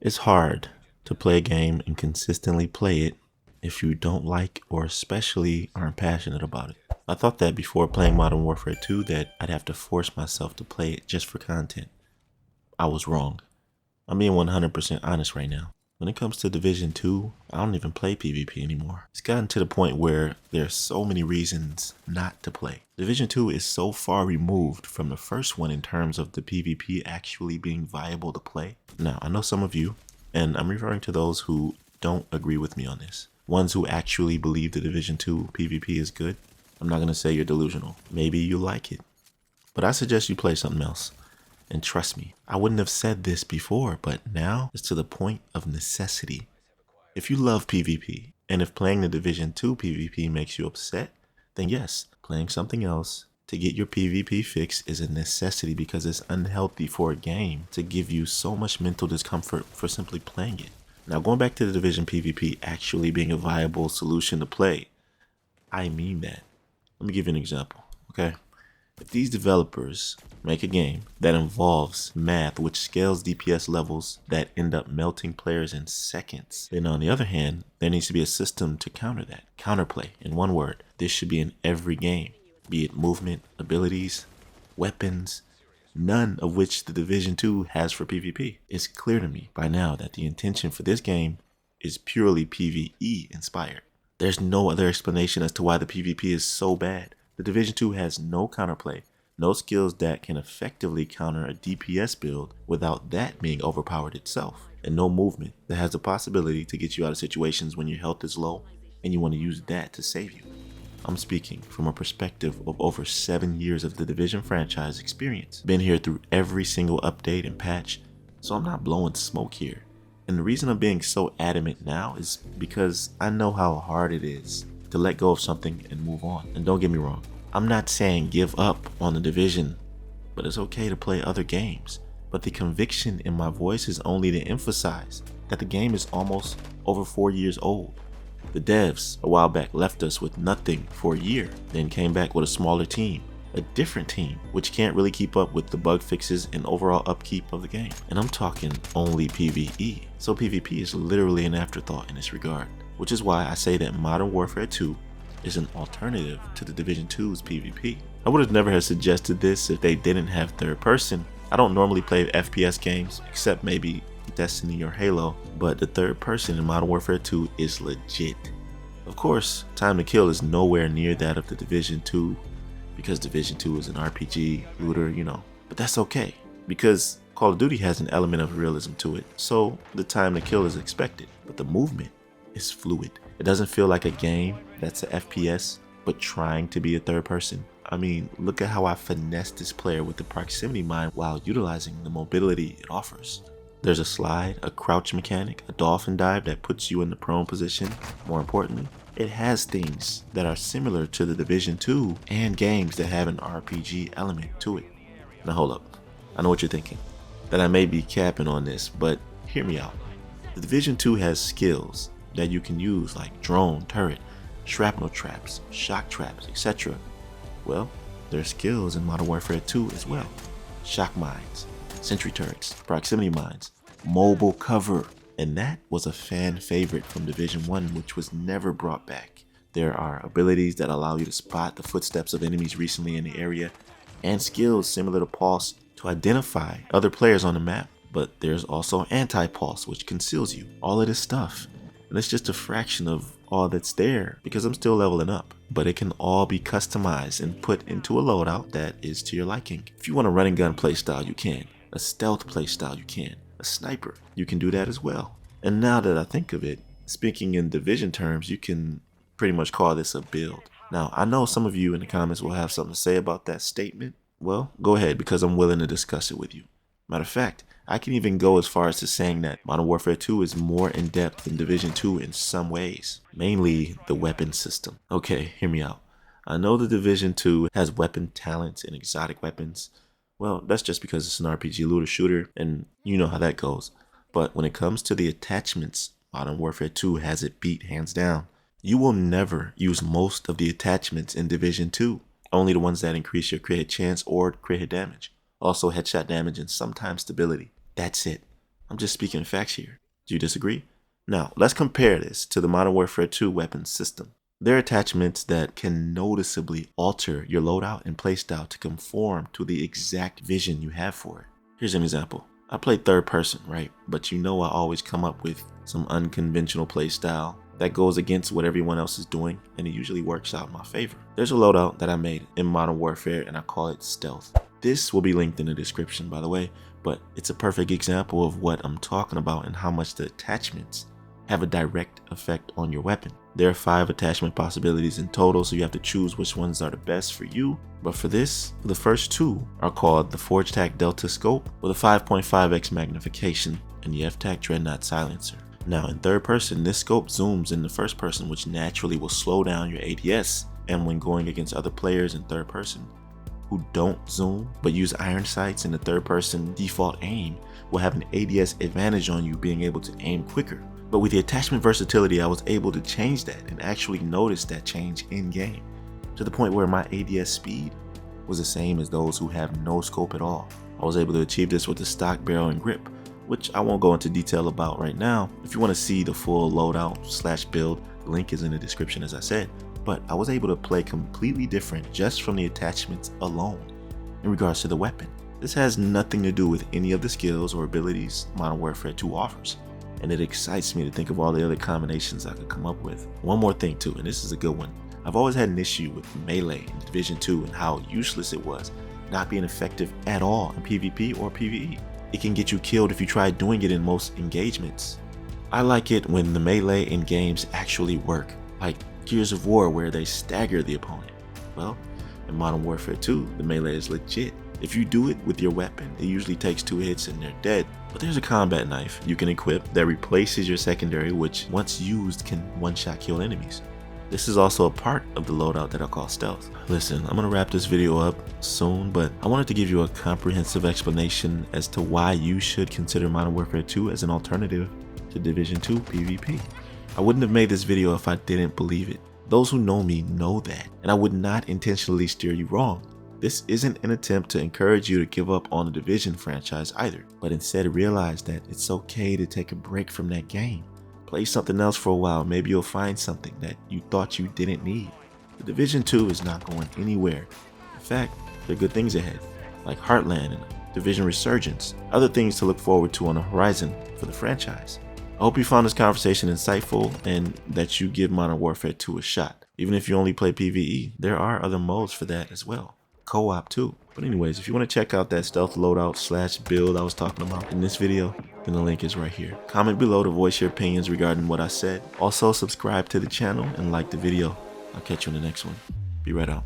It's hard to play a game and consistently play it if you don't like or especially aren't passionate about it. I thought that before playing Modern Warfare 2 that I'd have to force myself to play it just for content. I was wrong. I'm being 100% honest right now. When it comes to Division 2, I don't even play PvP anymore. It's gotten to the point where there's so many reasons not to play. Division 2 is so far removed from the first one in terms of the PvP actually being viable to play. Now, I know some of you, and I'm referring to those who don't agree with me on this. Ones who actually believe the Division 2 PvP is good. I'm not going to say you're delusional. Maybe you like it. But I suggest you play something else. And trust me, I wouldn't have said this before, but now it's to the point of necessity. If you love PvP, and if playing the Division 2 PvP makes you upset, then yes, playing something else to get your PvP fix is a necessity because it's unhealthy for a game to give you so much mental discomfort for simply playing it. Now going back to the Division PvP actually being a viable solution to play, I mean that. Let me give you an example, okay? If these developers make a game that involves math which scales DPS levels that end up melting players in seconds, then on the other hand, there needs to be a system to counter that. Counterplay, in one word. This should be in every game, be it movement, abilities, weapons, none of which the Division 2 has for PvP. It's clear to me by now that the intention for this game is purely PvE inspired. There's no other explanation as to why the PvP is so bad. The Division 2 has no counterplay, no skills that can effectively counter a DPS build without that being overpowered itself, and no movement that has the possibility to get you out of situations when your health is low and you want to use that to save you. I'm speaking from a perspective of over 7 years of the Division franchise experience. Been here through every single update and patch, so I'm not blowing smoke here. And the reason I'm being so adamant now is because I know how hard it is to let go of something and move on. And don't get me wrong, I'm not saying give up on the Division, but it's okay to play other games. But the conviction in my voice is only to emphasize that the game is almost over 4 years old. The devs a while back left us with nothing for a year, then came back with a smaller team, a different team, which can't really keep up with the bug fixes and overall upkeep of the game. And I'm talking only PvE, so PvP is literally an afterthought in this regard. Which is why I say that Modern Warfare 2 is an alternative to the Division 2's PvP. I would have never have suggested this if they didn't have third person. I don't normally play FPS games, except maybe Destiny or Halo, but the third person in Modern Warfare 2 is legit. Of course, time to kill is nowhere near that of the Division 2, because Division 2 is an RPG, looter, but that's okay, because Call of Duty has an element of realism to it, so the time to kill is expected, but the movement is fluid. It doesn't feel like a game that's a FPS, but trying to be a third person. I mean, look at how I finessed this player with the proximity mine while utilizing the mobility it offers. There's a slide, a crouch mechanic, a dolphin dive that puts you in the prone position. More importantly, it has things that are similar to the Division 2 and games that have an RPG element to it. Now hold up, I know what you're thinking, that I may be capping on this, but hear me out. The Division 2 has skills that you can use like drone, turret, shrapnel traps, shock traps, etc. Well, there's skills in Modern Warfare 2 as well. Shock mines, sentry turrets, proximity mines, mobile cover, and that was a fan favorite from Division 1 which was never brought back. There are abilities that allow you to spot the footsteps of enemies recently in the area, and skills similar to Pulse to identify other players on the map, but there's also anti-pulse which conceals you. All of this stuff. And it's just a fraction of all that's there because I'm still leveling up. But it can all be customized and put into a loadout that is to your liking. If you want a run and gun playstyle, you can. A stealth playstyle, you can. A sniper, you can do that as well. And now that I think of it, speaking in Division terms, you can pretty much call this a build. Now, I know some of you in the comments will have something to say about that statement. Well, go ahead because I'm willing to discuss it with you. Matter of fact, I can even go as far as to saying that Modern Warfare 2 is more in depth than Division 2 in some ways, mainly the weapon system. Okay, hear me out. I know the Division 2 has weapon talents and exotic weapons. Well, that's just because it's an RPG looter shooter and you know how that goes. But when it comes to the attachments, Modern Warfare 2 has it beat hands down. You will never use most of the attachments in Division 2, only the ones that increase your crit hit chance or crit hit damage. Also headshot damage and sometimes stability. That's it. I'm just speaking facts here. Do you disagree? Now, let's compare this to the Modern Warfare 2 weapons system. There are attachments that can noticeably alter your loadout and playstyle to conform to the exact vision you have for it. Here's an example. I play third person, right? But you know I always come up with some unconventional playstyle that goes against what everyone else is doing, and it usually works out in my favor. There's a loadout that I made in Modern Warfare and I call it Stealth. This will be linked in the description, by the way, but it's a perfect example of what I'm talking about and how much the attachments have a direct effect on your weapon. There are 5 attachment possibilities in total, so you have to choose which ones are the best for you. But for this, the first 2 are called the Forge Tac Delta Scope with a 5.5x magnification and the F-Tac Dreadnought Silencer. Now in third person, this scope zooms in the first person, which naturally will slow down your ADS, and when going against other players in third person who don't zoom but use iron sights in the third person default aim, will have an ADS advantage on you being able to aim quicker. But with the attachment versatility, I was able to change that and actually notice that change in game, to the point where my ADS speed was the same as those who have no scope at all. I was able to achieve this with the stock barrel and grip, which I won't go into detail about right now. If you want to see the full loadout / build, the link is in the description as I said, but I was able to play completely different just from the attachments alone in regards to the weapon. This has nothing to do with any of the skills or abilities Modern Warfare 2 offers, and it excites me to think of all the other combinations I could come up with. One more thing too, and this is a good one. I've always had an issue with melee in Division 2 and how useless it was, not being effective at all in PvP or PvE. It can get you killed if you try doing it in most engagements. I like it when the melee in games actually work, like Gears of War where they stagger the opponent. Well, in Modern Warfare 2, the melee is legit. If you do it with your weapon, it usually takes 2 hits and they're dead. But there's a combat knife you can equip that replaces your secondary, which once used can one-shot kill enemies. This is also a part of the loadout that I call Stealth. Listen, I'm gonna wrap this video up soon, but I wanted to give you a comprehensive explanation as to why you should consider Modern Warfare 2 as an alternative to Division 2 PvP. I wouldn't have made this video if I didn't believe it. Those who know me know that, and I would not intentionally steer you wrong. This isn't an attempt to encourage you to give up on the Division franchise either, but instead realize that it's okay to take a break from that game. Play something else for a while, maybe you'll find something that you thought you didn't need. The Division 2 is not going anywhere. In fact, there are good things ahead, like Heartland and Division Resurgence, other things to look forward to on the horizon for the franchise. I hope you found this conversation insightful and that you give Modern Warfare 2 a shot. Even if you only play PvE, there are other modes for that as well. Co-op too. But anyways, if you want to check out that stealth loadout / build I was talking about in this video, then the link is right here. Comment below to voice your opinions regarding what I said. Also subscribe to the channel and like the video. I'll catch you in the next one. Be right out.